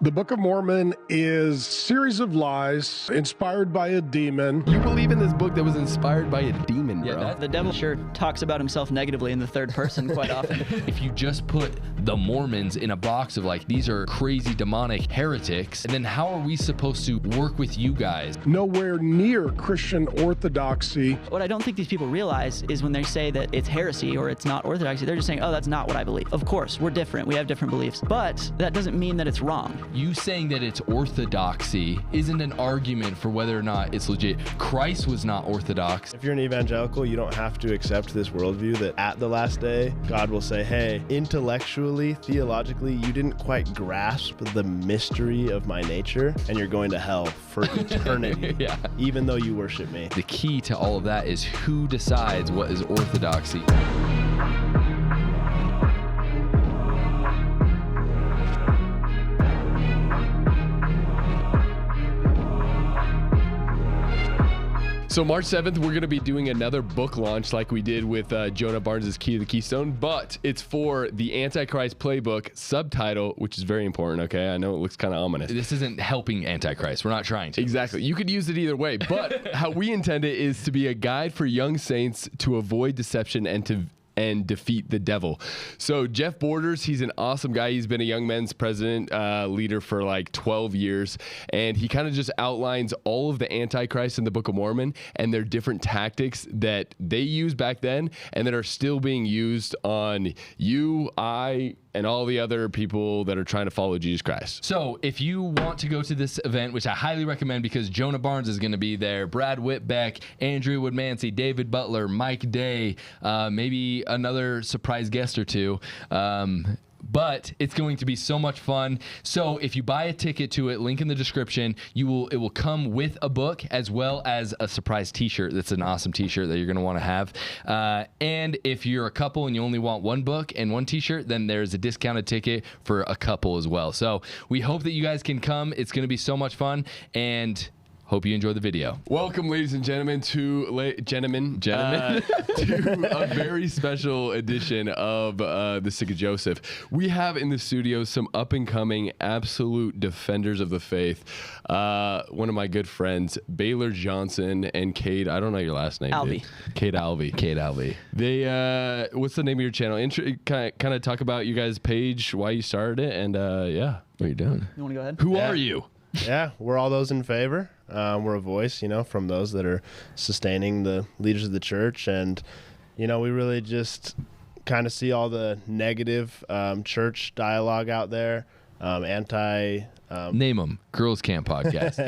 The Book of Mormon is a series of lies inspired by a demon. You believe in this book that was inspired by a demon, bro? Yeah, the devil sure talks about himself negatively in the third person quite often. If you just put the Mormons in a box of like, these are crazy demonic heretics, and then how are we supposed to work with you guys? Nowhere near Christian orthodoxy. What I don't think these people realize is when they say that it's heresy or it's not orthodoxy, they're just saying, oh, that's not what I believe. Of course, we're different. We have different beliefs. But that doesn't mean that it's wrong. You saying that it's orthodoxy isn't an argument for whether or not it's legit. Christ was not orthodox. If you're an evangelical, you don't have to accept this worldview that at the last day, God will say, hey, intellectually, theologically, you didn't quite grasp the mystery of my nature, and you're going to hell for eternity, Yeah. even though you worship me. The key to all of that is who decides what is orthodoxy. So March 7th, we're going to be doing another book launch like we did with Jonah Barnes' Key to the Keystone, but it's for the Antichrist playbook subtitle, which is very important, okay? I know it looks kind of ominous. This isn't helping Antichrist. We're not trying to. Exactly. You could use it either way, but how we intend it is to be a guide for young saints to avoid deception and defeat the devil. So Jeff Borders, he's an awesome guy. He's been a young men's president leader for like 12 years. And he kind of just outlines all of the Antichrist in the Book of Mormon and their different tactics that they used back then and that are still being used on you, I, and all the other people that are trying to follow Jesus Christ. So if you want to go to this event, which I highly recommend because Jonah Barnes is going to be there, Brad Whitbeck, Andrew Woodmansey, David Butler, Mike Day, maybe another surprise guest or two. But it's going to be so much fun. So if you buy a ticket to it, link in the description, it will come with a book as well as a surprise t-shirt. That's an awesome t-shirt that you're going to want to have. And if you're a couple and you only want one book and one t-shirt, then there's a discounted ticket for a couple as well. So we hope that you guys can come. It's going to be so much fun, and hope you enjoy the video. Welcome, ladies and gentlemen, to a very special edition of The Sick of Joseph. We have in the studio some up-and-coming absolute defenders of the faith. One of my good friends, Baylor Johnson and Cade. I don't know your last name. Alvey. Dude. Cade Alvey. Cade Alvey. They, what's the name of your channel? Kind of talk about you guys' page, why you started it, and yeah. What are you doing? You want to go ahead? Who are you? Yeah, we're all those in favor. We're a voice, from those that are sustaining the leaders of the church. And, we really just kind of see all the negative church dialogue out there, Name them. Girls Camp Podcast.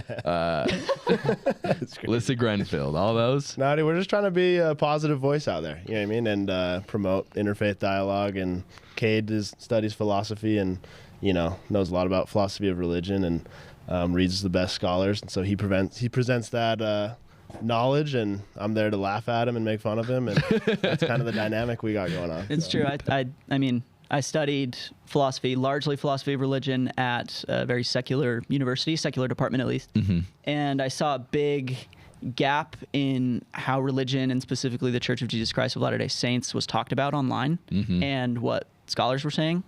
Lissa Grenfield. All those? No, dude, we're just trying to be a positive voice out there, you know what I mean? And promote interfaith dialogue. And Cade studies philosophy and, knows a lot about philosophy of religion and reads the best scholars. And so he presents that knowledge, and I'm there to laugh at him and make fun of him. And that's kind of the dynamic we got going on. It's true. I mean, I studied philosophy, largely philosophy of religion at a very secular university, secular department at least. Mm-hmm. And I saw a big gap in how religion, and specifically the Church of Jesus Christ of Latter-day Saints, was talked about online and what scholars were saying.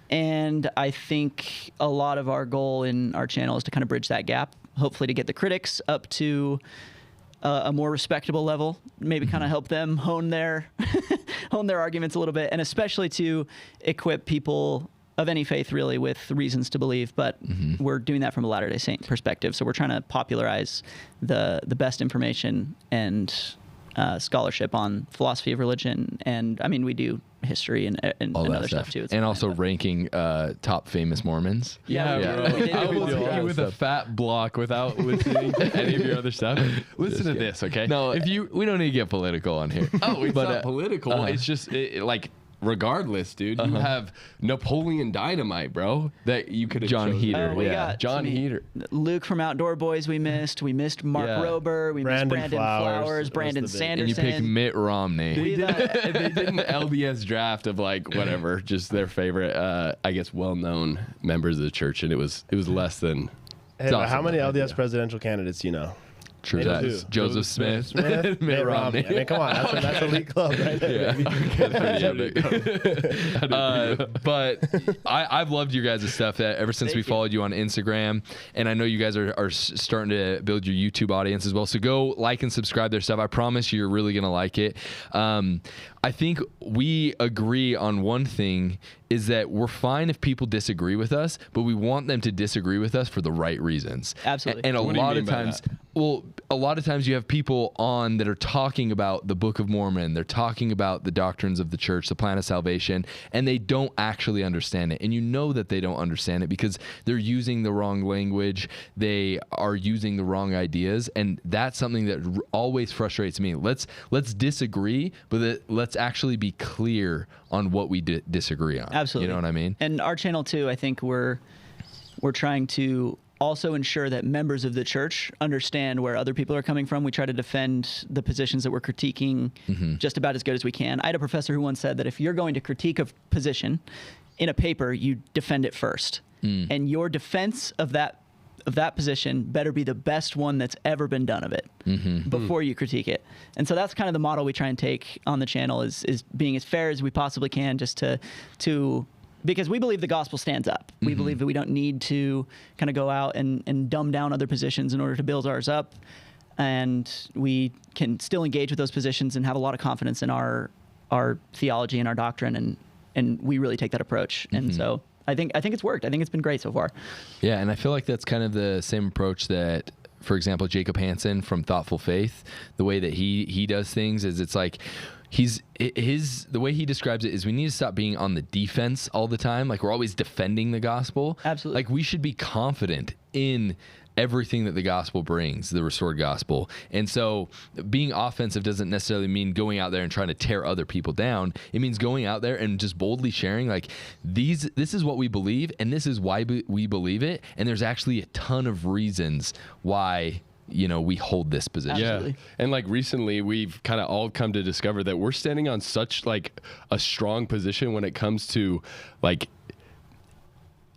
And I think a lot of our goal in our channel is to kind of bridge that gap, hopefully to get the critics up to a more respectable level, maybe kind of help them hone their arguments a little bit, and especially to equip people of any faith really with reasons to believe. But we're doing that from a Latter-day Saint perspective. So we're trying to popularize the best information and scholarship on philosophy of religion. And I mean, we do history and other stuff too. And also ranking top famous Mormons. Yeah. I will hit you with a fat block without listening to any of your other stuff. Listen to this, okay? No, we don't need to get political on here. Oh, it's not political. It's just regardless, dude, you have Napoleon Dynamite, bro, that you could have John Heater. We got John Heater. Luke from Outdoor Boys we missed Mark Rober. We missed Brandon Flowers. Brandon Sanderson. And you pick Mitt Romney. They did an LDS draft of whatever, just their favorite, I guess, well-known members of the church, and it was less than. Hey, how many LDS presidential candidates you know? True Name that. two. Joseph Smith. Mitt Romney. I mean, come on, that's elite club right there. Yeah. But I've loved your guys' stuff ever since we followed you on Instagram, and I know you guys are starting to build your YouTube audience as well. So go like and subscribe their stuff. I promise you're really gonna like it. I think we agree on one thing, is that we're fine if people disagree with us, but we want them to disagree with us for the right reasons. Absolutely. And a What lot of times, a lot of times you have people on that are talking about the Book of Mormon, they're talking about the doctrines of the church, the plan of salvation, and they don't actually understand it. And you know that they don't understand it because they're using the wrong language, they are using the wrong ideas, and that's something that always frustrates me. Let's disagree, but let's actually be clear on what we disagree on. Absolutely. You know what I mean? And our channel too, I think we're trying to also ensure that members of the church understand where other people are coming from. We try to defend the positions that we're critiquing just about as good as we can. I had a professor who once said that if you're going to critique a position in a paper, you defend it first. And your defense of that position better be the best one that's ever been done of it before you critique it. And so that's kind of the model we try and take on the channel, is being as fair as we possibly can, just to because we believe the gospel stands up. We believe that we don't need to kind of go out and dumb down other positions in order to build ours up. And we can still engage with those positions and have a lot of confidence in our theology and our doctrine. And we really take that approach. And so I think it's worked. I think it's been great so far. Yeah, and I feel like that's kind of the same approach that, for example, Jacob Hansen from Thoughtful Faith, the way that he does things is, it's like the way he describes it is, we need to stop being on the defense all the time. Like, we're always defending the gospel. Absolutely. Like, we should be confident in everything that the gospel brings, the restored gospel. And so being offensive doesn't necessarily mean going out there and trying to tear other people down. It means going out there and just boldly sharing, like, this is what we believe, and this is why we believe it. And there's actually a ton of reasons why, we hold this position. Absolutely. Yeah. And like recently, we've kind of all come to discover that we're standing on such like a strong position when it comes to like,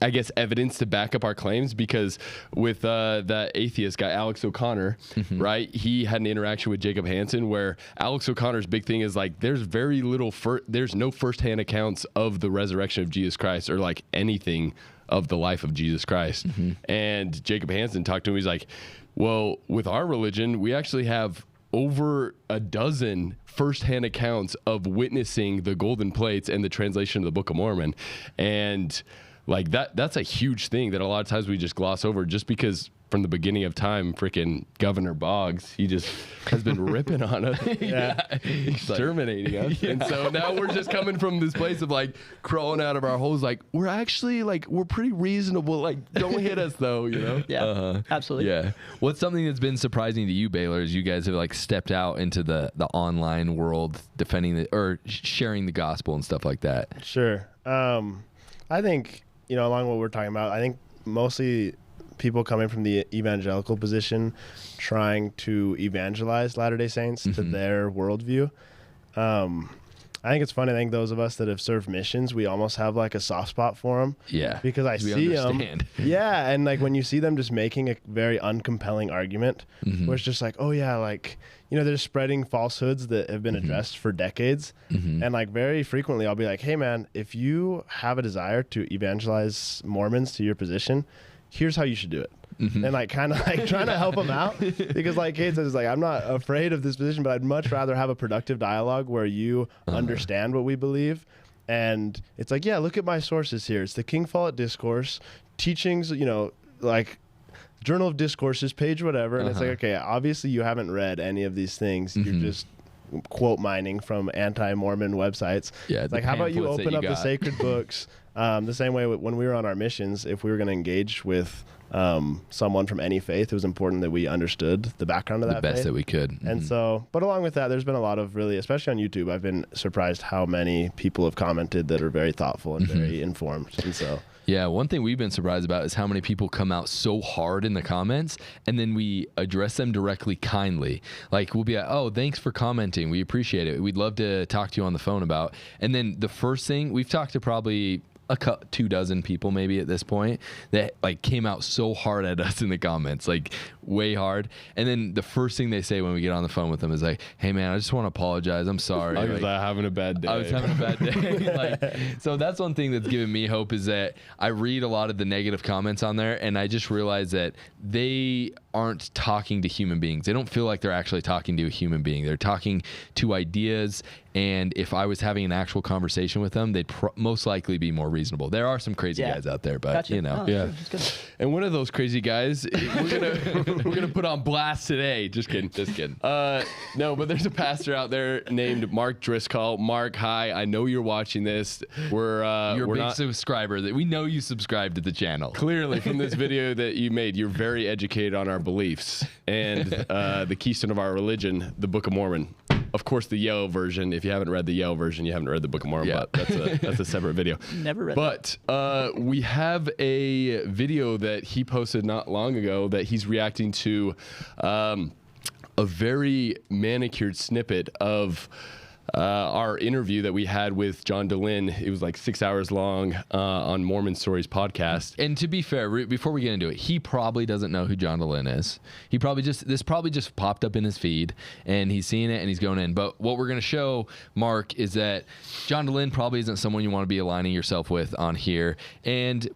I guess, evidence to back up our claims, because with the atheist guy, Alex O'Connor, right? He had an interaction with Jacob Hansen where Alex O'Connor's big thing is like, there's very little, there's no firsthand accounts of the resurrection of Jesus Christ or like anything of the life of Jesus Christ. And Jacob Hansen talked to him. He's like, well, with our religion, we actually have over a dozen firsthand accounts of witnessing the golden plates and the translation of the Book of Mormon. And like that's a huge thing that a lot of times we just gloss over, just because from the beginning of time, freaking Governor Boggs, he just has been ripping on us, exterminating us. And so now we're just coming from this place of like crawling out of our holes. Like, we're actually like, we're pretty reasonable. Like, don't hit us though, Yeah, absolutely. Yeah. What's something that's been surprising to you, Baylor, is you guys have like stepped out into the online world, defending or sharing the gospel and stuff like that? Sure. I think, along what we're talking about, I think mostly people coming from the evangelical position trying to evangelize Latter-day Saints to their worldview. I think it's funny. I think those of us that have served missions, we almost have like a soft spot for them. Yeah. Because I see them. Yeah. And like when you see them just making a very uncompelling argument, where it's just like, oh yeah, like, they're spreading falsehoods that have been addressed for decades. And like very frequently I'll be like, hey man, if you have a desire to evangelize Mormons to your position, here's how you should do it. And like kind of like trying to help them out, because like Cade says, like, I'm not afraid of this position, but I'd much rather have a productive dialogue where you understand what we believe. And it's like, yeah, look at my sources here. It's the King Follett Discourse, teachings, like Journal of Discourses, page whatever. And it's like, okay, obviously you haven't read any of these things. You're just quote mining from anti-Mormon websites. Yeah, it's like, how about you open up the sacred books? The same way when we were on our missions, if we were going to engage with someone from any faith, it was important that we understood the background of that the best faith that we could. And so, but along with that, there's been a lot of really, especially on YouTube, I've been surprised how many people have commented that are very thoughtful and very informed. And so, yeah, one thing we've been surprised about is how many people come out so hard in the comments, and then we address them directly kindly. Like, we'll be like, oh, thanks for commenting. We appreciate it. We'd love to talk to you on the phone about. And then the first thing, we've talked to probably 2 dozen people maybe at this point that like came out so hard at us in the comments. Like, way hard. And then the first thing they say when we get on the phone with them is like, "Hey man, I just want to apologize. I'm sorry. I was having a bad day. I was having a bad day." So that's one thing that's given me hope, is that I read a lot of the negative comments on there, and I just realize that they aren't talking to human beings. They don't feel like they're actually talking to a human being. They're talking to ideas, and if I was having an actual conversation with them, they'd most likely be more reasonable. There are some crazy guys out there, but Gotcha. Yeah. And one of those crazy guys, we're gonna put on blast today. Just kidding. No, but there's a pastor out there named Mark Driscoll. Mark, hi. I know you're watching this. You're a big subscriber. That we know you subscribe to the channel. Clearly, from this video that you made, you're very educated on our beliefs and the keystone of our religion, the Book of Mormon. Of course, the yellow version. If you haven't read the yellow version, you haven't read the Book of Mormon. Yeah. But that's a separate video. Never read But we have a video that he posted not long ago that he's reacting to a very manicured snippet of our interview that we had with John Dehlin. It was like 6 hours long on Mormon Stories podcast. And to be fair, before we get into it, he probably doesn't know who John Dehlin is. This probably just popped up in his feed, and he's seeing it and he's going in. But what we're going to show, Mark, is that John Dehlin probably isn't someone you want to be aligning yourself with on here. And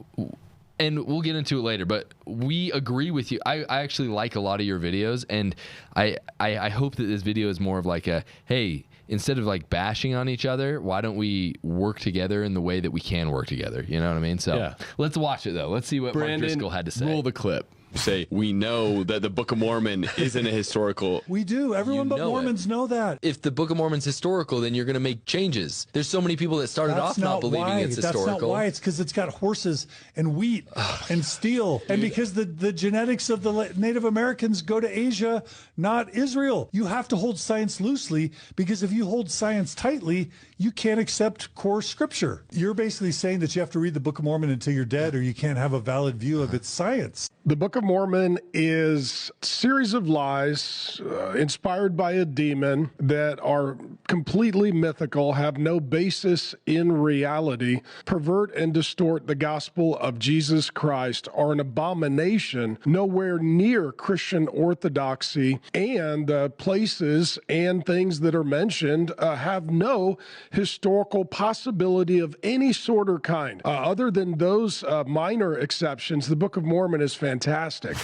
we'll get into it later, but we agree with you. I actually like a lot of your videos, and I hope that this video is more of like a, hey, instead of like bashing on each other, why don't we work together in the way that we can work together? You know what I mean? So let's watch it, though. Let's see what Mark Driscoll had to say. Roll the clip. Say, we know that the Book of Mormon isn't a historical. We do. Everyone but Mormons know that. If the Book of Mormon's historical, then you're going to make changes. There's so many people that started off not believing it's historical. That's not why. It's because it's got horses and wheat and steel. And because the genetics of the Native Americans go to Asia, not Israel. You have to hold science loosely, because if you hold science tightly, you can't accept core scripture. You're basically saying that you have to read the Book of Mormon until you're dead, or you can't have a valid view of its science. The Book of Mormon is a series of lies inspired by a demon that are completely mythical, have no basis in reality, pervert and distort the gospel of Jesus Christ, are an abomination nowhere near Christian orthodoxy, and places and things that are mentioned have no historical possibility of any sort or kind. Other than those minor exceptions, the Book of Mormon is fantastic.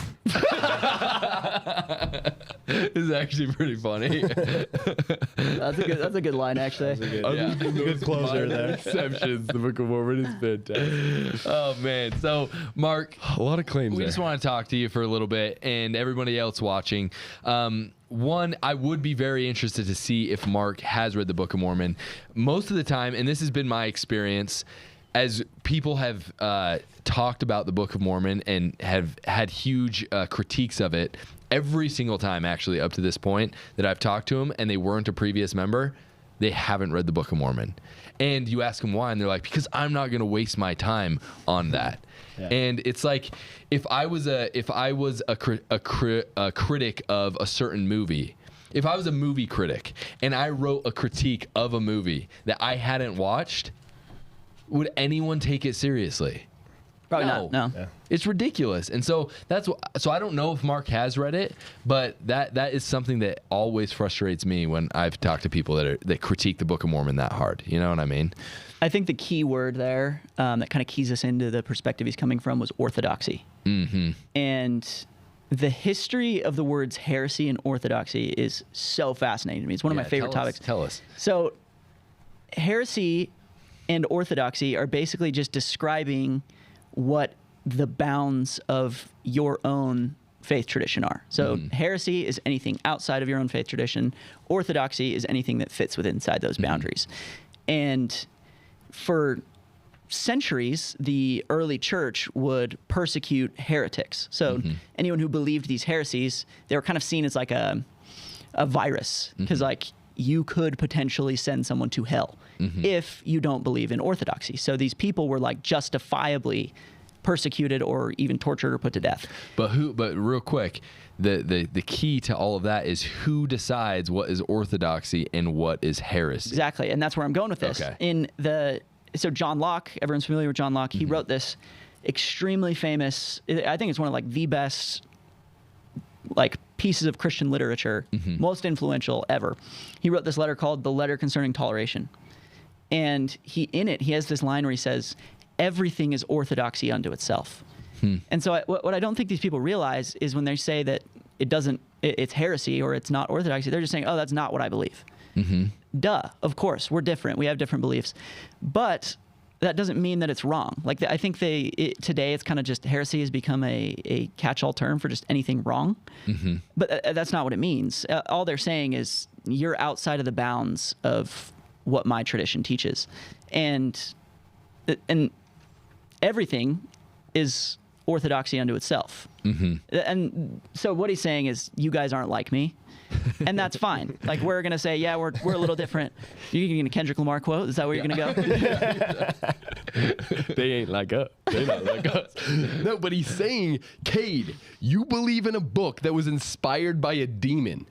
This is actually pretty funny. That's a good line, actually. Good closer there. Exceptions. The Book of Mormon is fantastic. Oh man. So Mark, A lot of claims we there. just want to talk to you for a little bit, and everybody else watching. One, I would be very interested to see if Mark has read the Book of Mormon. Most of the time, and this has been my experience, as people have talked about the Book of Mormon and have had huge critiques of it, every single time actually up to this point that I've talked to them and they weren't a previous member, they haven't read the Book of Mormon. And you ask them why, and they're like, because I'm not going to waste my time on that. Yeah. And it's like, if I was a critic of a certain movie, if I was a movie critic and I wrote a critique of a movie that I hadn't watched, would anyone take it seriously? Probably not. No. Yeah. It's ridiculous. And so so I don't know if Mark has read it, but that is something that always frustrates me when I've talked to people that critique the Book of Mormon that hard. You know what I mean? I think the key word there that kind of keys us into the perspective he's coming from was orthodoxy. Mm-hmm. And the history of the words heresy and orthodoxy is so fascinating to me. It's one of my favorite topics. Tell us. So heresy and orthodoxy are basically just describing what the bounds of your own faith tradition are. So heresy is anything outside of your own faith tradition. Orthodoxy is anything that fits within inside those boundaries. And for centuries, the early church would persecute heretics. So anyone who believed these heresies, they were kind of seen as like a virus, because like you could potentially send someone to hell if you don't believe in orthodoxy. So these people were like justifiably persecuted or even tortured or put to death. But real quick, the key to all of that is who decides what is orthodoxy and what is heresy. Exactly, and that's where I'm going with this. Okay. So John Locke, everyone's familiar with John Locke. He wrote this extremely famous, I think it's one of like the best like pieces of Christian literature, most influential ever. He wrote this letter called The Letter Concerning Toleration. And in it, he has this line where he says, everything is orthodoxy unto itself. And so what I don't think these people realize is when they say that it's heresy or it's not orthodoxy, they're just saying, oh, that's not what I believe. Duh, of course, we're different. We have different beliefs. But that doesn't mean that it's wrong. Like, I think today it's kind of just heresy has become a catch-all term for just anything wrong. But that's not what it means. All they're saying is you're outside of the bounds of what my tradition teaches. And everything is orthodoxy unto itself. And so what he's saying is you guys aren't like me. And that's fine. Like, we're going to say, yeah, we're a little different. You're going to Kendrick Lamar quote? Is that where you're going to go? They ain't like us. They're not like us. No, but he's saying, Cade, you believe in a book that was inspired by a demon.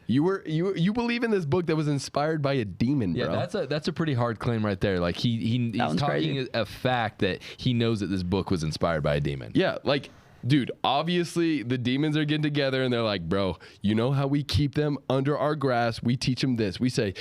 You believe in this book that was inspired by a demon, bro. Yeah, that's a pretty hard claim right there. Like he's talking crazy. A fact that he knows that this book was inspired by a demon. Yeah, like, dude, obviously the demons are getting together and they're like, bro, you know how we keep them under our grasp? We teach them this. We say,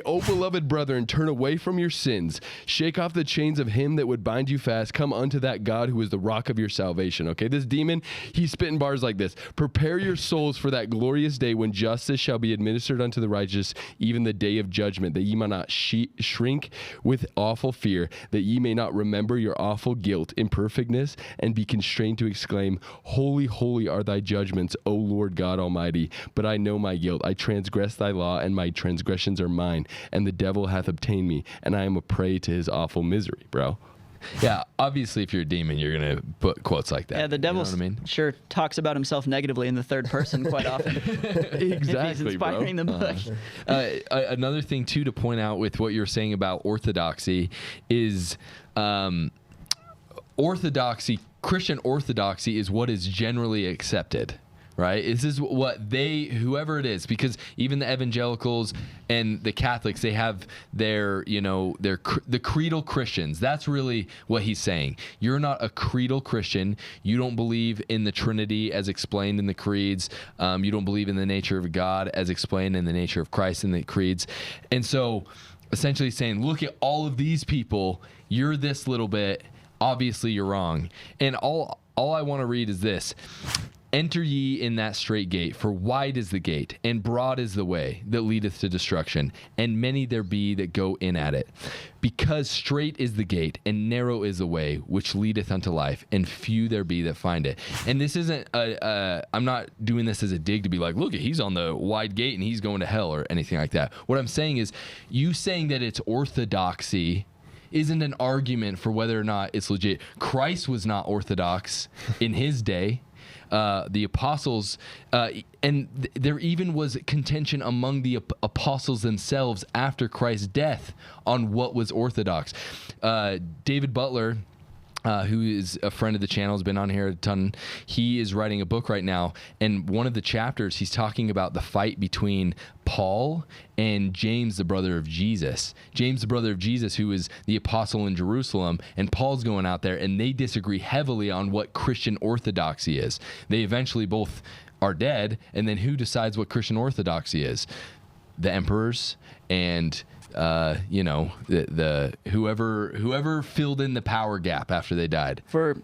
oh, beloved brethren, turn away from your sins. Shake off the chains of him that would bind you fast. Come unto that God who is the rock of your salvation. Okay, this demon, he's spitting bars like this. Prepare your souls for that glorious day when justice shall be administered unto the righteous, even the day of judgment, that ye might not shrink with awful fear, that ye may not remember your awful guilt, imperfectness, and be constrained to exclaim, holy, holy are thy judgments, O Lord God Almighty. But I know my guilt. I transgressed thy law, and my transgressions are mine, and the devil hath obtained me, and I am a prey to his awful misery, bro. Yeah, obviously, if you're a demon, you're going to put quotes like that. Yeah, the devil sure talks about himself negatively in the third person quite often. Exactly, if he's inspiring the book. Another thing, too, to point out with what you're saying about orthodoxy is Christian orthodoxy is what is generally accepted, right? This is what whoever it is, because even the evangelicals and the Catholics, they have the creedal Christians. That's really what he's saying. You're not a creedal Christian. You don't believe in the Trinity as explained in the creeds. You don't believe in the nature of God as explained in the nature of Christ in the creeds. And so essentially saying, look at all of these people. You're this little bit. Obviously, you're wrong. And all I want to read is this. Enter ye in that straight gate, for wide is the gate, and broad is the way that leadeth to destruction, and many there be that go in at it. Because straight is the gate, and narrow is the way which leadeth unto life, and few there be that find it. And this isn't I'm not doing this as a dig to be like, look, he's on the wide gate and he's going to hell or anything like that. What I'm saying is, you saying that it's orthodoxy isn't an argument for whether or not it's legit. Christ was not orthodox in his day. The apostles, and there even was contention among the apostles themselves after Christ's death on what was orthodox. David Butler, who is a friend of the channel, has been on here a ton. He is writing a book right now, and one of the chapters, he's talking about the fight between Paul and James, the brother of Jesus. James, the brother of Jesus, who is the apostle in Jerusalem, and Paul's going out there, and they disagree heavily on what Christian orthodoxy is. They eventually both are dead, and then who decides what Christian orthodoxy is? The emperors and the whoever filled in the power gap after they died. For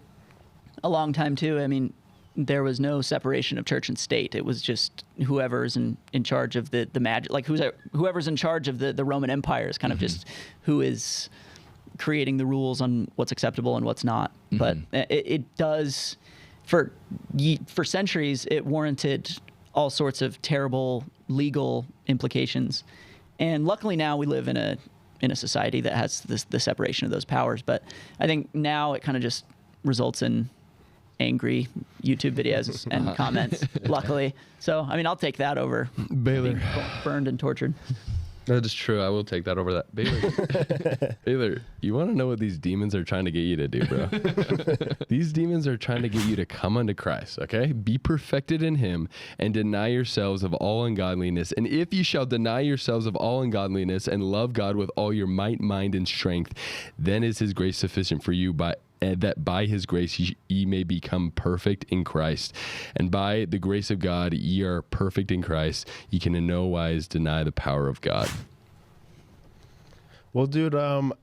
a long time too, I mean, there was no separation of church and state. It was just whoever's in charge of the magic, like whoever's in charge of the Roman Empire is kind of just who is creating the rules on what's acceptable and what's not. But it does, for centuries, it warranted all sorts of terrible legal implications. And luckily now we live in a society that has the separation of those powers. But I think now it kind of just results in angry YouTube videos and comments, luckily. So, I mean, I'll take that over Baylor being burned and tortured. That is true. I will take that over that. Baylor, you want to know what these demons are trying to get you to do, bro? These demons are trying to get you to come unto Christ, okay? Be perfected in him and deny yourselves of all ungodliness. And if you shall deny yourselves of all ungodliness and love God with all your might, mind, and strength, then is his grace sufficient for you, that by his grace ye may become perfect in Christ. And by the grace of God ye are perfect in Christ. Ye can in no wise deny the power of God. Well, dude,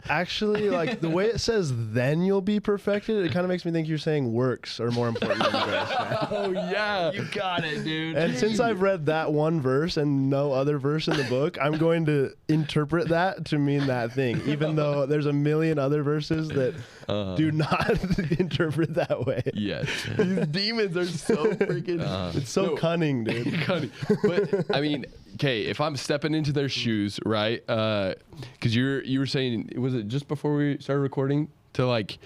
actually, like the way it says, then you'll be perfected, it kind of makes me think you're saying works are more important than grace, man. Oh, yeah. You got it, dude. And since I've read that one verse and no other verse in the book, I'm going to interpret that to mean that thing, even though there's a million other verses that do not interpret that way. Yes. These demons are so freaking... It's so cunning, dude. Cunning. But, I mean... Okay, if I'm stepping into their shoes, right? Because you were saying, was it just before we started recording, to like,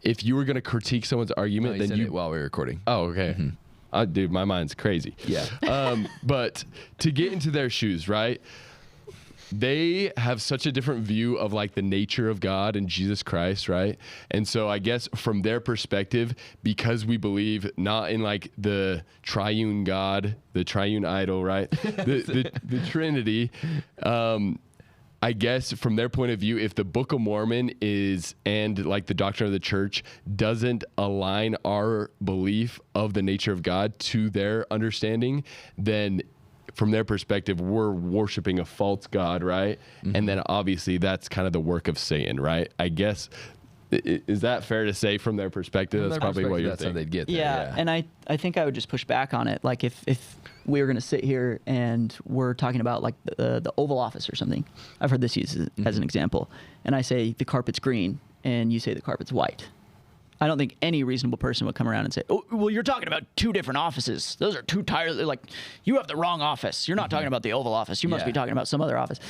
if you were going to critique someone's argument, then you while we were recording. Oh, okay. Mm-hmm. Dude, my mind's crazy. Yeah. But to get into their shoes, right? They have such a different view of like the nature of God and Jesus Christ, right? And so I guess from their perspective, because we believe not in like the triune God, the triune idol, right? the Trinity, I guess from their point of view, if the Book of Mormon and like the doctrine of the church doesn't align our belief of the nature of God to their understanding, then from their perspective, we're worshiping a false God, right? Mm-hmm. And then obviously that's kind of the work of Satan, right? I guess, is that fair to say from their perspective? That's probably what you're thinking. They'd get there, yeah, and I think I would just push back on it. Like if we were going to sit here and we're talking about like the Oval Office or something, I've heard this used as an example, and I say the carpet's green and you say the carpet's white. I don't think any reasonable person would come around and say, oh, well, you're talking about two different offices. Those are two entirely, like, you have the wrong office. You're not talking about the Oval Office. You must be talking about some other office.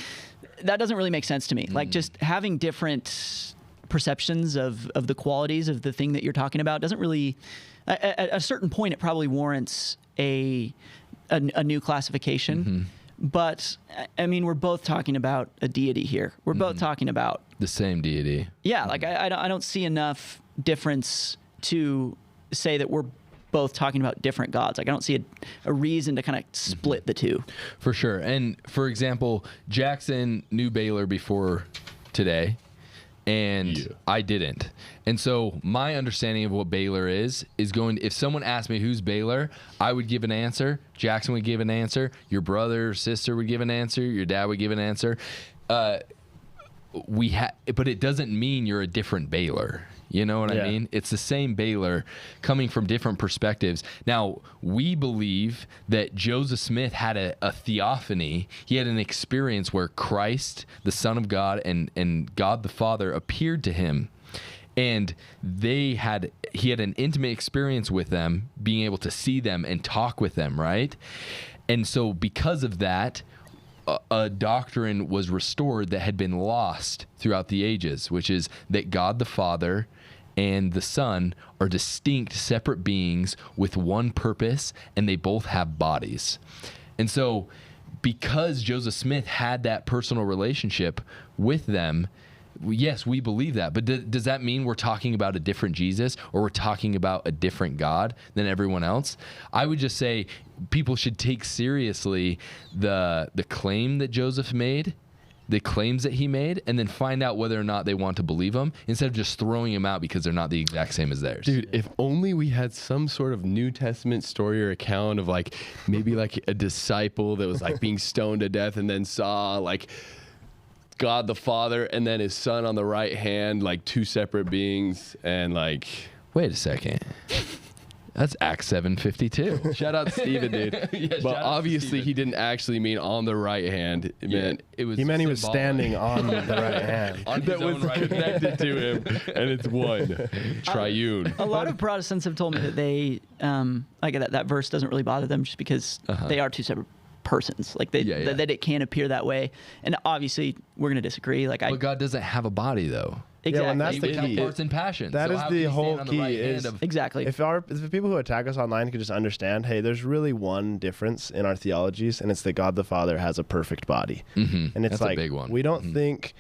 That doesn't really make sense to me. Like, just having different perceptions of the qualities of the thing that you're talking about doesn't really, at a certain point, it probably warrants a new classification. But, I mean, we're both talking about a deity here. We're both talking about the same deity. Yeah, like, I don't see enough difference to say that we're both talking about different gods. Like, I don't see a reason to kind of split the two. For sure. And for example, Jackson knew Baylor before today, and I didn't. And so my understanding of what Baylor is going to, if someone asked me who's Baylor, I would give an answer. Jackson would give an answer. Your brother or sister would give an answer. Your dad would give an answer. But it doesn't mean you're a different Baylor. You know what I mean? It's the same Baylor coming from different perspectives. Now, we believe that Joseph Smith had a theophany. He had an experience where Christ, the Son of God, and God the Father appeared to him. And he had an intimate experience with them, being able to see them and talk with them, right? And so because of that, a doctrine was restored that had been lost throughout the ages, which is that God the Father and the Son are distinct, separate beings with one purpose, and they both have bodies. And so because Joseph Smith had that personal relationship with them, yes, we believe that. But does that mean we're talking about a different Jesus, or we're talking about a different God than everyone else? I would just say people should take seriously the claim that Joseph made, the claims that he made, and then find out whether or not they want to believe them, instead of just throwing them out because they're not the exact same as theirs. Dude, if only we had some sort of New Testament story or account of like maybe like a disciple that was like being stoned to death and then saw like God the Father and then his Son on the right hand, like two separate beings, and like, wait a second. That's Acts 7:52. Shout out to Stephen, dude. But obviously he didn't actually mean on the right hand. He meant he was standing on the right hand. That was connected to him, and it's one. Triune. A lot of Protestants have told me that they, like that verse doesn't really bother them just because they are two separate persons. Like that it can appear that way. And obviously we're going to disagree. Like, but God doesn't have a body though. Exactly. Yeah, and that's the key. Parts and passions. That is the whole key. Exactly. If the people who attack us online could just understand, hey, there's really one difference in our theologies, and it's that God the Father has a perfect body. And it's that's like, a big one. We don't think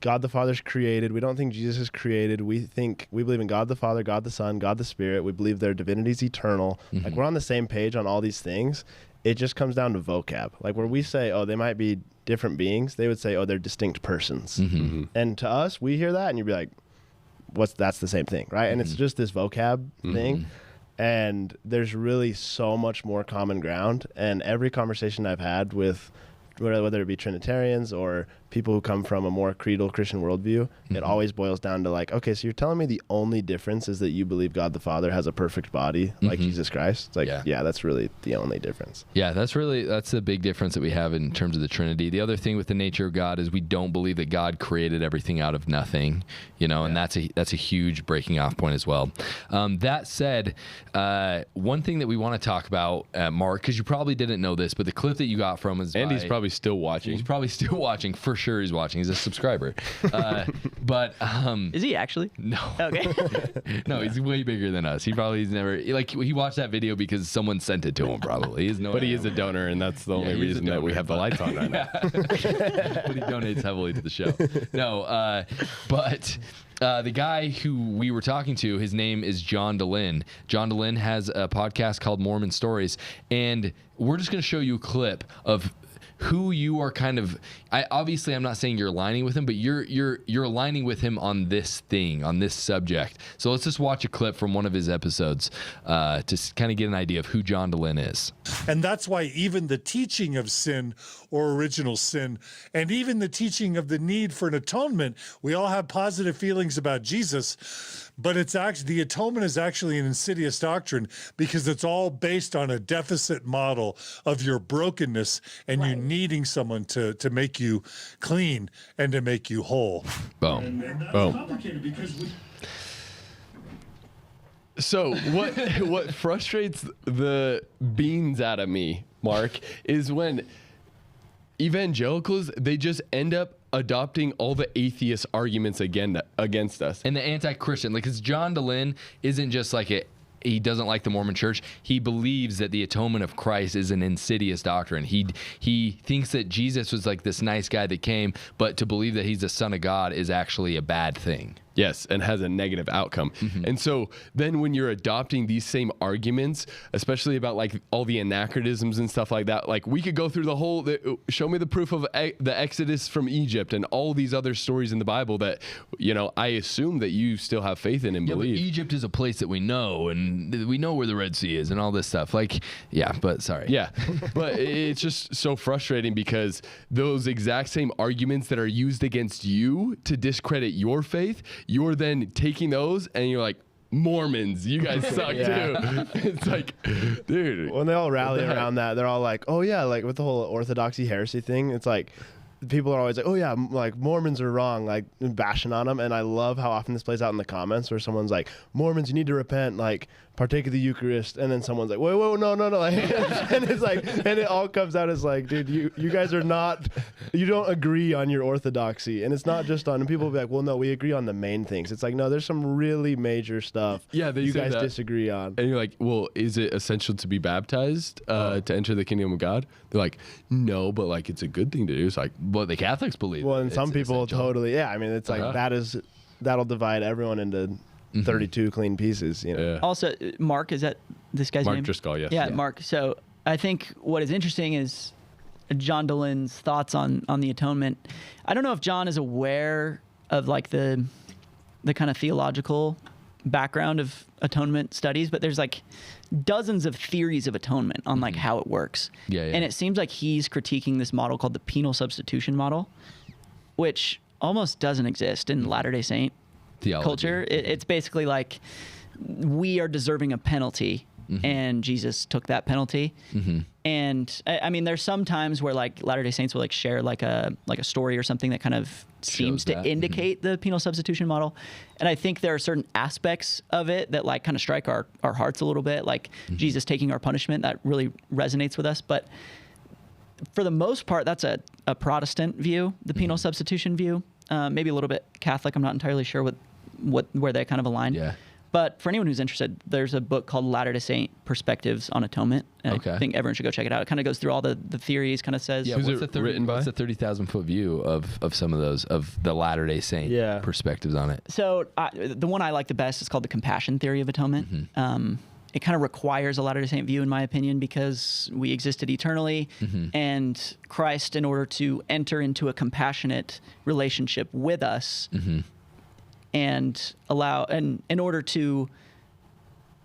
God the Father's created. We don't think Jesus is created. We believe in God the Father, God the Son, God the Spirit. We believe their divinity is eternal. Like, we're on the same page on all these things. It just comes down to vocab. Like, where we say, oh, they might be different beings, they would say, oh, they're distinct persons. And to us, we hear that and you'd be like, that's the same thing, right? And it's just this vocab thing. And there's really so much more common ground. And every conversation I've had with whether it be Trinitarians or people who come from a more creedal Christian worldview, it always boils down to like, okay, so you're telling me the only difference is that you believe God the Father has a perfect body like Jesus Christ? It's like, yeah, that's really the only difference. Yeah, that's the big difference that we have in terms of the Trinity. The other thing with the nature of God is we don't believe that God created everything out of nothing, and that's a huge breaking off point as well. That said, one thing that we want to talk about, Mark, because you probably didn't know this, but the clip that you got from is Andy's probably still watching. He's probably still watching. For sure he's watching. He's a subscriber. But is he actually? No. Okay. No, he's way bigger than us. He watched that video because someone sent it to him probably. But he is a donor, and that's the only reason that we have the lights on right now. But he donates heavily to the show. No, but the guy who we were talking to, his name is John Dehlin. John Dehlin has a podcast called Mormon Stories, and we're just going to show you a clip of who you are kind of. Obviously, I'm not saying you're aligning with him, but you're aligning with him on this thing, on this subject. So let's just watch a clip from one of his episodes to kind of get an idea of who John Dehlin is. And that's why even the teaching of sin or original sin, and even the teaching of the need for an atonement, we all have positive feelings about Jesus, but it's actually, the atonement is actually an insidious doctrine because it's all based on a deficit model of your brokenness and you needing someone to make you clean and to make you whole. Boom. And that's Boom. complicated because So what frustrates the beans out of me, Mark, is when evangelicals, they just end up adopting all the atheist arguments against us. And the anti-Christian, because John Dehlin isn't just like he doesn't like the Mormon church. He believes that the atonement of Christ is an insidious doctrine. He thinks that Jesus was like this nice guy that came, but to believe that he's the Son of God is actually a bad thing. Yes, and has a negative outcome. And so then when you're adopting these same arguments, especially about like all the anachronisms and stuff like that, like we could go through show me the proof of the Exodus from Egypt and all these other stories in the Bible that, I assume that you still have faith in and believe. But Egypt is a place that we know, and we know where the Red Sea is and all this stuff. Sorry. Yeah, but it's just so frustrating because those exact same arguments that are used against you to discredit your faith, you're then taking those and you're like, Mormons, you guys suck too. It's like, dude. When they all rally around that, they're all like, oh yeah, like with the whole Orthodoxy heresy thing, it's like, people are always like, oh yeah, like Mormons are wrong, like bashing on them. And I love how often this plays out in the comments where someone's like, Mormons, you need to repent, like partake of the Eucharist. And then someone's like, whoa, no. Like, and it's like, and it all comes out as like, dude, you guys are not, you don't agree on your orthodoxy. And it's not just on, and people will be like, well, no, we agree on the main things. It's like, no, there's some really major stuff you guys disagree on. And you're like, well, is it essential to be baptized to enter the kingdom of God? They're like, no, but like, it's a good thing to do. It's like, well, the Catholics believe. Well, and some people essential. Totally, I mean, it's like that'll divide everyone into 32 clean pieces. Yeah. Also, Mark, is that this guy's name? Mark Driscoll, yes. Yeah, Mark. So I think what is interesting is John Dehlin's thoughts on the atonement. I don't know if John is aware of like the kind of theological background of atonement studies, but there's like dozens of theories of atonement on like how it works. Yeah. And it seems like he's critiquing this model called the penal substitution model, which almost doesn't exist in Latter-day Saint theology. Culture. It's basically like we are deserving a penalty, and Jesus took that penalty. And I mean, there's some times where like Latter-day Saints will like share like a story or something that kind of seems to indicate the penal substitution model. And I think there are certain aspects of it that like kind of strike our hearts a little bit, like Jesus taking our punishment, that really resonates with us. But for the most part, that's a Protestant view, the penal substitution view, maybe a little bit Catholic. I'm not entirely sure where they kind of align. Yeah. But for anyone who's interested, there's a book called Latter-day Saint Perspectives on Atonement. I think everyone should go check it out. It kind of goes through all the theories, kind of says... Yeah, what's the 30,000-foot view of some of those, of the Latter-day Saint perspectives on it? So the one I like the best is called the compassion theory of atonement. It kind of requires a Latter-day Saint view, in my opinion, because we existed eternally, and Christ, in order to enter into a compassionate relationship with us, and in order to,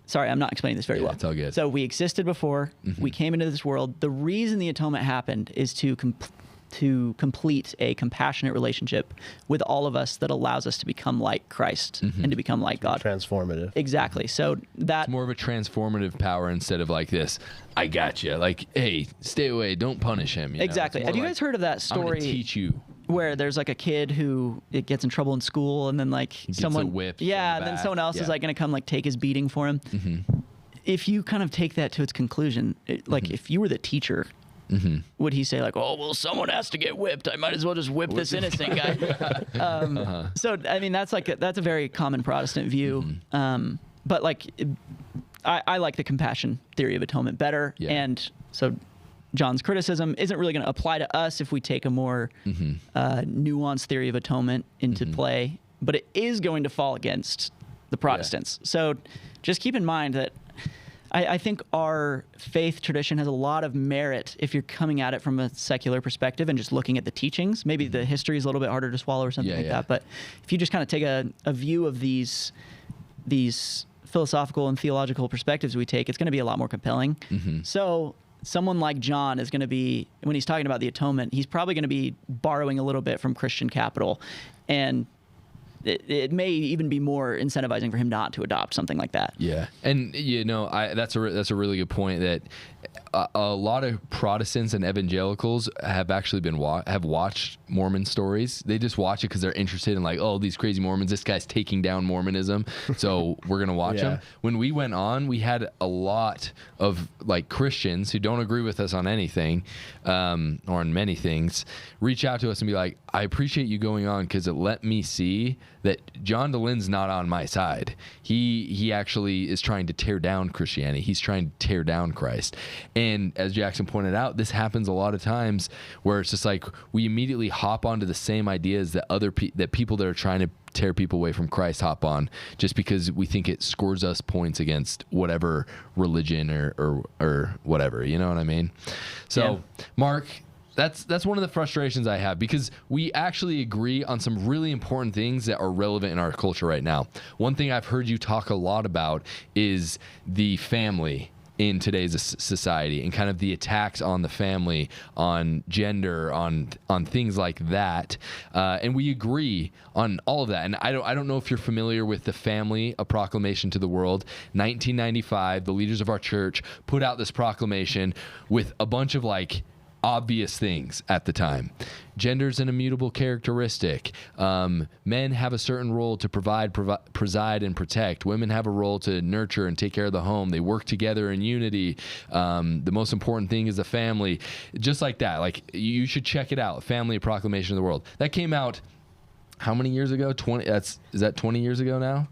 sorry, I'm not explaining this very well. It's all good. So we existed before, we came into this world. The reason the atonement happened is to complete a compassionate relationship with all of us that allows us to become like Christ and to become like God. Transformative. Exactly. So that It's more of a transformative power instead of like this, I got you. Like, hey, stay away. Don't punish him. You know? exactly. It's more Have you like, guys heard of that I'm going story to teach you. where there's like a kid who it gets in trouble in school and then like someone whipped yeah, from the then back. someone else is Yeah. like going to come like take his beating for him. If you kind of take that to its conclusion, like if you were the teacher, would he say like, oh, well, someone has to get whipped, I might as well just whip this innocent guy? So I mean, that's a very common Protestant view. But like I like the compassion theory of atonement better. Yeah. And so John's criticism isn't really going to apply to us if we take a more nuanced theory of atonement into play, but it is going to fall against the Protestants. So just keep in mind that I think our faith tradition has a lot of merit if you're coming at it from a secular perspective and just looking at the teachings. Maybe the history is a little bit harder to swallow or something like that. But if you just kind of take a view of these philosophical and theological perspectives we take, it's going to be a lot more compelling. So someone like John is going to be, when he's talking about the atonement, he's probably going to be borrowing a little bit from Christian capital. And it may even be more incentivizing for him not to adopt something like that. Yeah, and you know, that's a really good point. That a lot of Protestants and evangelicals have actually have watched Mormon stories. They just watch it because they're interested in like, oh, these crazy Mormons. This guy's taking down Mormonism, so we're gonna watch them. When we went on, we had a lot of like Christians who don't agree with us on anything, or on many things, reach out to us and be like, I appreciate you going on because it let me see that John Dehlin's not on my side. He actually is trying to tear down Christianity. He's trying to tear down Christ. And as Jackson pointed out, this happens a lot of times where it's just like we immediately hop onto the same ideas that that people that are trying to tear people away from Christ hop on, just because we think it scores us points against whatever religion or whatever. You know what I mean? So, Mark, that's one of the frustrations I have, because we actually agree on some really important things that are relevant in our culture right now. One thing I've heard you talk a lot about is the family in today's society and kind of the attacks on the family, on gender, on things like that. And we agree on all of that. And I don't know if you're familiar with the Family, A Proclamation to the World. 1995, the leaders of our church put out this proclamation with a bunch of like obvious things at the time. Gender's an immutable characteristic. Men have a certain role to preside and protect. Women have a role to nurture and take care of the home. They work together in unity. The most important thing is the family. Just like that. Like, you should check it out. Family, A Proclamation of the World. That came out how many years ago? 20. Is that 20 years ago now?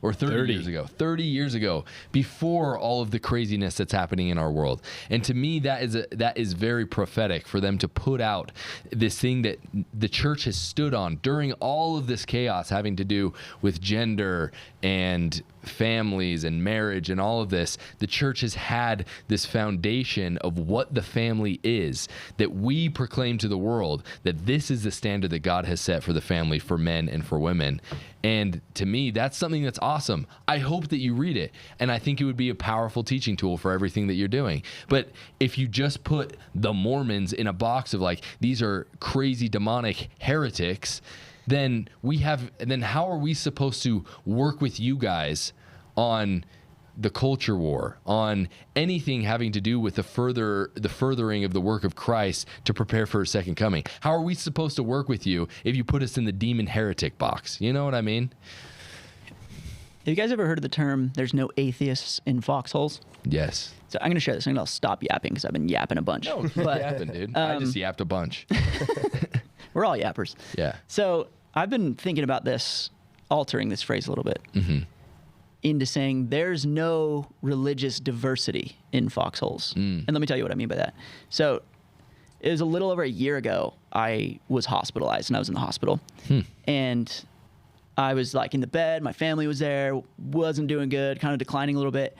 Or 30 years ago. 30 years ago, before all of the craziness that's happening in our world. And to me, that is very prophetic for them to put out this thing that the church has stood on during all of this chaos having to do with gender and families and marriage and all of this. The church has had this foundation of what the family is, that we proclaim to the world that this is the standard that God has set for the family, for men and for women. And to me, that's something that's awesome. I hope that you read it, and I think it would be a powerful teaching tool for everything that you're doing. But if you just put the Mormons in a box of like, these are crazy demonic heretics, then how are we supposed to work with you guys on the culture war, on anything having to do with the furthering of the work of Christ to prepare for his second coming? How are we supposed to work with you if you put us in the demon heretic box? You know what I mean? Have you guys ever heard of the term, there's no atheists in foxholes? Yes. So I'm going to share this, and I'll stop yapping because I've been yapping a bunch. No, but, yapping, dude. I just yapped a bunch. We're all yappers. Yeah. So I've been thinking about this, altering this phrase a little bit into saying there's no religious diversity in foxholes. And let me tell you what I mean by that. So it was a little over a year ago, I was hospitalized, and I was in the hospital. And I was like in the bed, my family was there, wasn't doing good, kind of declining a little bit.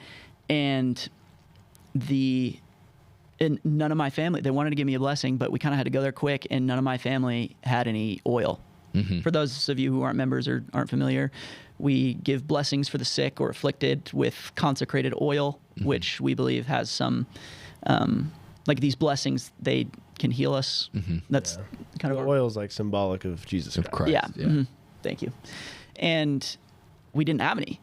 And none of my family, they wanted to give me a blessing, but we kind of had to go there quick, and none of my family had any oil. For those of you who aren't members or aren't familiar, we give blessings for the sick or afflicted with consecrated oil, which we believe has some, like these blessings, they can heal us. That's kind of The oil is like symbolic of Jesus Christ. Yeah. Thank you. And we didn't have any.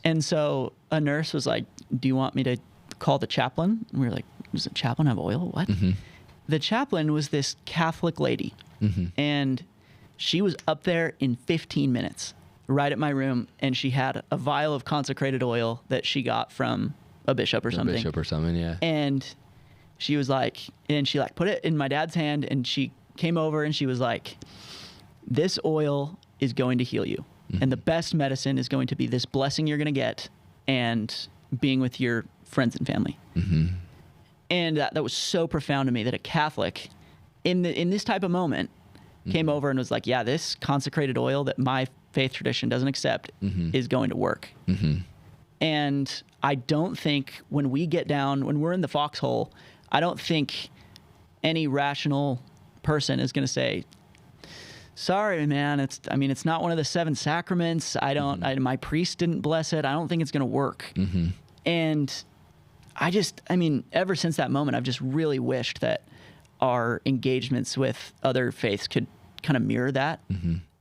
And so a nurse was like, do you want me to call the chaplain? And we were like, does the chaplain have oil? What? The chaplain was this Catholic lady. And she was up there in 15 minutes, right at my room. And she had a vial of consecrated oil that she got from a bishop or something. Yeah. And she was like, and she like put it in my dad's hand, and she came over and she was like, this oil is going to heal you. And the best medicine is going to be this blessing you're going to get and being with your friends and family. And that was so profound to me that a Catholic in this type of moment came over and was like, yeah, this consecrated oil that my faith tradition doesn't accept is going to work. And I don't think when we get down, when we're in the foxhole, I don't think any rational person is going to say, sorry, man, it's not one of the 7 sacraments. My priest didn't bless it. I don't think it's going to work. And ever since that moment, I've just really wished that our engagements with other faiths could kind of mirror that.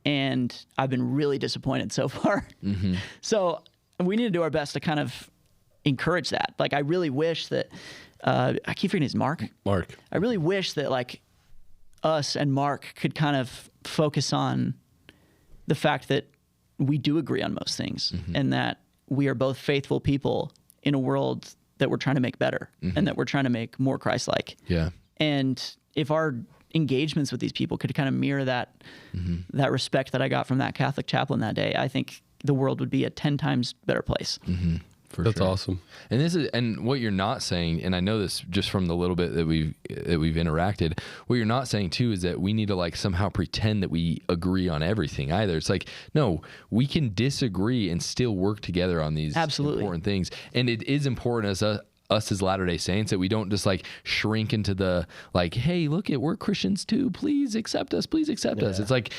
And I've been really disappointed so far. So we need to do our best to kind of encourage that. Like, I really wish that, I keep forgetting his Mark. I really wish that like us and Mark could kind of focus on the fact that we do agree on most things and that we are both faithful people in a world that we're trying to make better and that we're trying to make more Christ-like. Yeah. And if our engagements with these people could kind of mirror that, that respect that I got from that Catholic chaplain that day, I think the world would be a 10 times better place. That's awesome. And what you're not saying, and I know this just from the little bit that we've interacted, what you're not saying too is that we need to like somehow pretend that we agree on everything either. It's like, no, we can disagree and still work together on these important things. And it is important as us as Latter-day Saints that we don't just like shrink into the like, hey, look we're Christians too. Please accept us. Please accept us. It's like,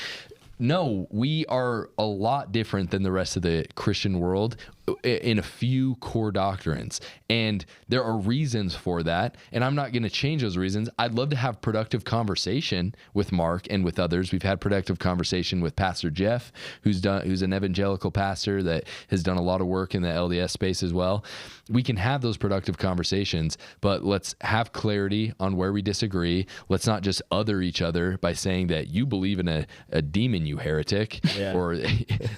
no, we are a lot different than the rest of the Christian world in a few core doctrines. And there are reasons for that. And I'm not going to change those reasons. I'd love to have productive conversation with Mark and with others. We've had productive conversation with Pastor Jeff, who's an evangelical pastor that has done a lot of work in the LDS space as well. We can have those productive conversations, but let's have clarity on where we disagree. Let's not just other each other by saying that you believe in a demon, you heretic, or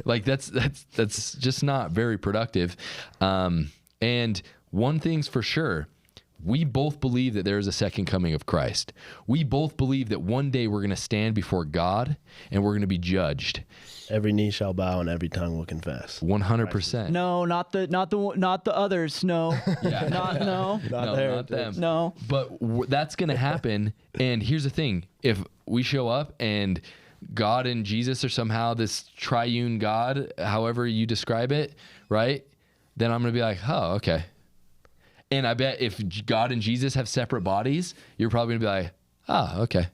like that's just not very productive. And one thing's for sure, we both believe that there is a second coming of Christ. We both believe that one day we're going to stand before God and we're going to be judged. Every knee shall bow and every tongue will confess. 100%. No, not the others. No, not them. No, but that's going to happen. And here's the thing: if we show up and God and Jesus are somehow this triune God, however you describe it, right? Then I'm going to be like, oh, okay. And I bet if God and Jesus have separate bodies, you're probably going to be like, oh, okay.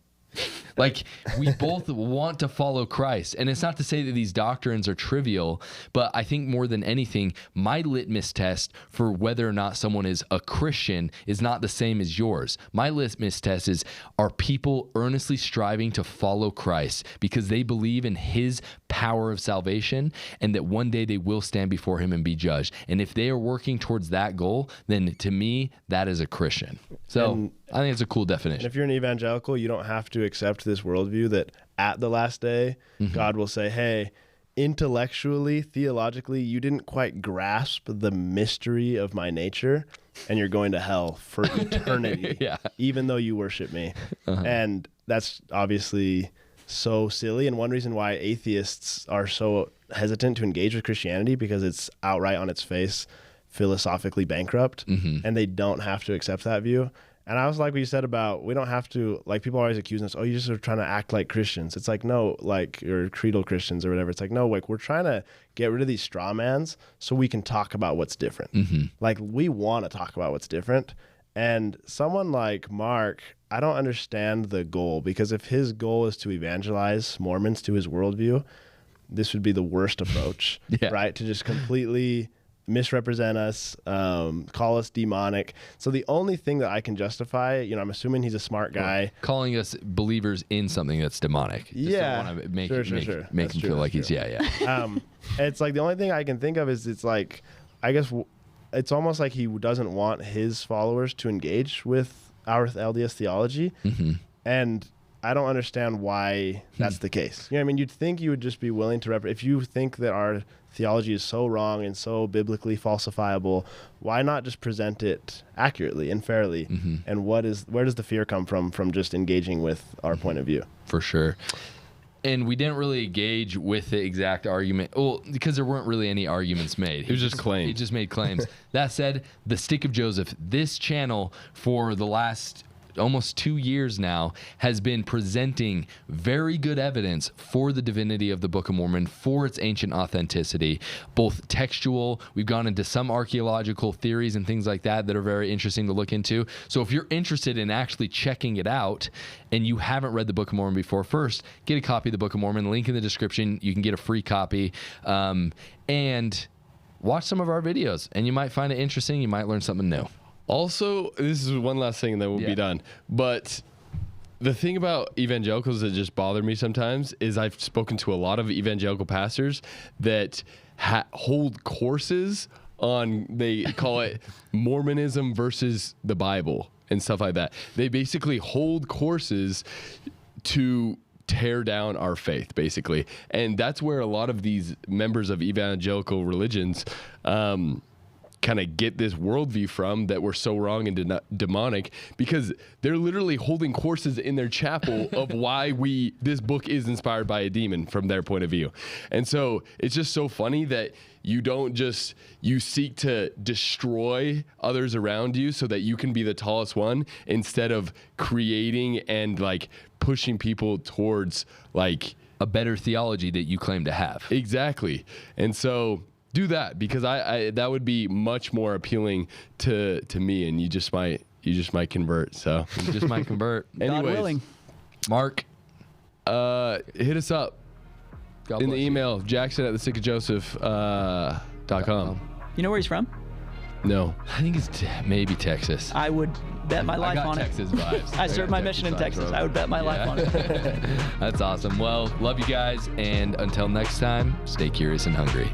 Like, we both want to follow Christ. And it's not to say that these doctrines are trivial, but I think more than anything, my litmus test for whether or not someone is a Christian is not the same as yours. My litmus test is, are people earnestly striving to follow Christ because they believe in his power of salvation and that one day they will stand before him and be judged? And if they are working towards that goal, then to me, that is a Christian. So I think it's a cool definition. And if you're an evangelical, you don't have to accept this worldview that at the last day, God will say, hey, intellectually, theologically, you didn't quite grasp the mystery of my nature, and you're going to hell for eternity, even though you worship me. And that's obviously so silly. And one reason why atheists are so hesitant to engage with Christianity, because it's outright on its face philosophically bankrupt, and they don't have to accept that view. And I was like what you said about, we don't have to, like, people always accuse us, oh, you just are trying to act like Christians. It's like, no, like, or creedal Christians or whatever. It's like, no, like, we're trying to get rid of these straw mans so we can talk about what's different. Like, we want to talk about what's different. And someone like Mark, I don't understand the goal, because if his goal is to evangelize Mormons to his worldview, this would be the worst approach, right? To just completely misrepresent us, call us demonic. So the only thing that I can justify, I'm assuming he's a smart guy. Calling us believers in something that's demonic. Just don't want to make him feel like he's, it's like the only thing I can think of is, it's like, I guess it's almost like he doesn't want his followers to engage with our LDS theology. And I don't understand why that's the case. You know what I mean? You'd think you would just be willing to if you think that our theology is so wrong and so biblically falsifiable, why not just present it accurately and fairly? And where does the fear come from just engaging with our point of view? For sure. And we didn't really engage with the exact argument, because there weren't really any arguments made. It was just claims. He just made claims. That said, the Stick of Joseph, this channel for the last almost 2 years now, has been presenting very good evidence for the divinity of the Book of Mormon, for its ancient authenticity, both textual. We've gone into some archaeological theories and things like that are very interesting to look into. So if you're interested in actually checking it out and you haven't read the Book of Mormon before, first, get a copy of the Book of Mormon. Link in the description. You can get a free copy. And watch some of our videos, and you might find it interesting. You might learn something new. Also, this is one last thing that will be done. But the thing about evangelicals that just bother me sometimes is I've spoken to a lot of evangelical pastors that hold courses on, they call it Mormonism versus the Bible and stuff like that. They basically hold courses to tear down our faith, basically. And that's where a lot of these members of evangelical religions kind of get this worldview from, that we're so wrong and demonic, because they're literally holding courses in their chapel of why this book is inspired by a demon from their point of view. And so it's just so funny that you don't just, you seek to destroy others around you so that you can be the tallest one, instead of creating and like pushing people towards like a better theology that you claim to have. Exactly. And so do that, because I that would be much more appealing to me, and you just might convert. So you just might convert. Anyways, God willing. Mark, hit us up in the email, jackson@thestickofjoseph.com. You know where he's from? No. I think it's maybe Texas. I would bet my life on Texas it. vibes. I served my mission in Texas. I would bet my life on it. That's awesome. Well, love you guys, and until next time, stay curious and hungry.